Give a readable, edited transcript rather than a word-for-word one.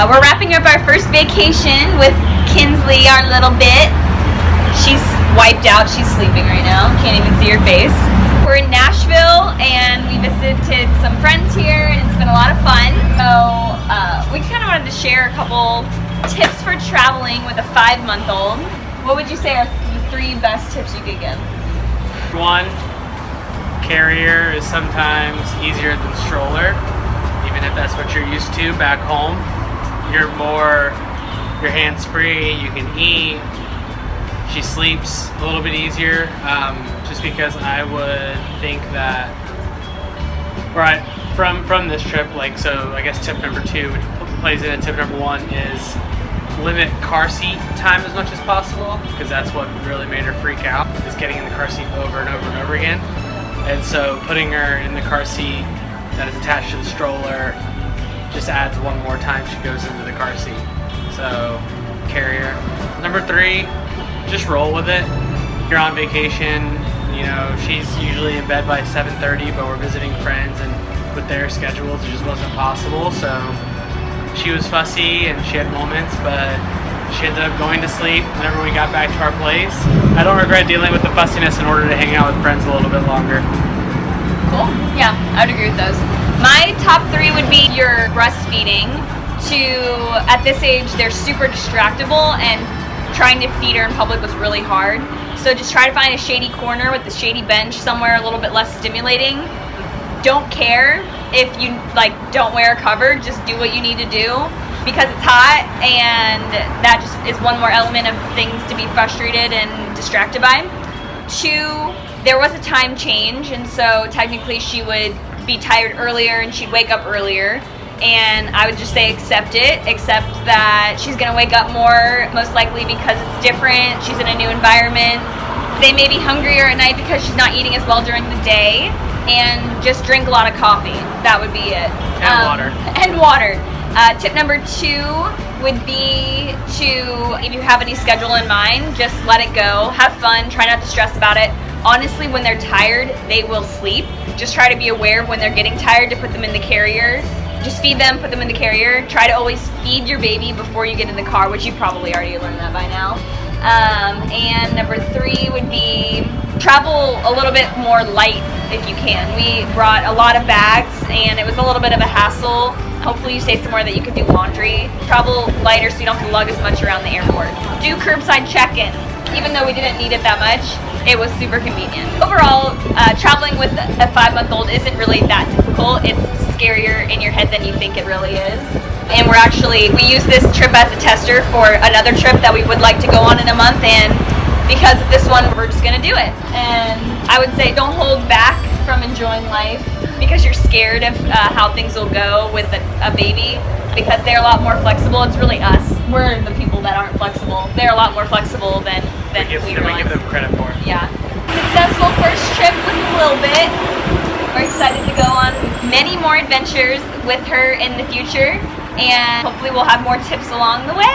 We're wrapping up our first vacation with Kinsley, our little bit. She's wiped out. She's sleeping right now. Can't even see her face. We're in Nashville, and we visited some friends here, and it's been a lot of fun. So we kind of wanted to share a couple tips for traveling with a 5-month-old. What would you say are the 3 best tips you could give? 1, carrier is sometimes easier than stroller, even if that's what you're used to back home. You're hands-free, you can eat. She sleeps a little bit easier, just because I would think that, right, from this trip, so I guess tip number 2, which plays into tip number 1, is limit car seat time as much as possible, because that's what really made her freak out, is getting in the car seat over and over and over again. And so putting her in the car seat that is attached to the stroller just adds one more time she goes into the car seat. So carrier. Number 3, just roll with it. You're on vacation, she's usually in bed by 7:30, but we're visiting friends, and with their schedules it just wasn't possible. So she was fussy and she had moments, but she ended up going to sleep whenever we got back to our place. I don't regret dealing with the fussiness in order to hang out with friends a little bit longer. Cool. Yeah, I would agree with those. My top 3 would be your breastfeeding. At this age, they're super distractible, and trying to feed her in public was really hard. So just try to find a shady corner with a shady bench somewhere a little bit less stimulating. Don't care if you don't wear a cover, just do what you need to do, because it's hot, and that just is one more element of things to be frustrated and distracted by. 2, there was a time change, and so technically she would be tired earlier and she'd wake up earlier, and I would just say accept that she's gonna wake up more, most likely because it's different, she's in a new environment. They may be hungrier at night because she's not eating as well during the day, and just drink a lot of coffee. That would be it. And water. Tip number 2 would be if you have any schedule in mind, just let it go. Have fun. Try not to stress about it. Honestly, when they're tired, they will sleep. Just try to be aware of when they're getting tired to put them in the carrier. Just feed them, put them in the carrier. Try to always feed your baby before you get in the car, which you probably already learned that by now. And number 3 would be travel a little bit more light if you can. We brought a lot of bags, and it was a little bit of a hassle. Hopefully you stay somewhere that you can do laundry. Travel lighter so you don't have to lug as much around the airport. Do curbside check-in. Even though we didn't need it that much, it was super convenient. Overall, traveling with a 5-month-old isn't really that difficult. It's scarier in your head than you think it really is. And we use this trip as a tester for another trip that we would like to go on in a month, and because of this one, we're just gonna do it. And I would say don't hold back from enjoying life because you're scared of how things will go with a baby, because they're a lot more flexible. It's really us. We're the people that aren't flexible. They're a lot more flexible than we realize. We give them credit for. Yeah. Successful first trip with a little bit. We're excited to go on many more adventures with her in the future, and hopefully we'll have more tips along the way.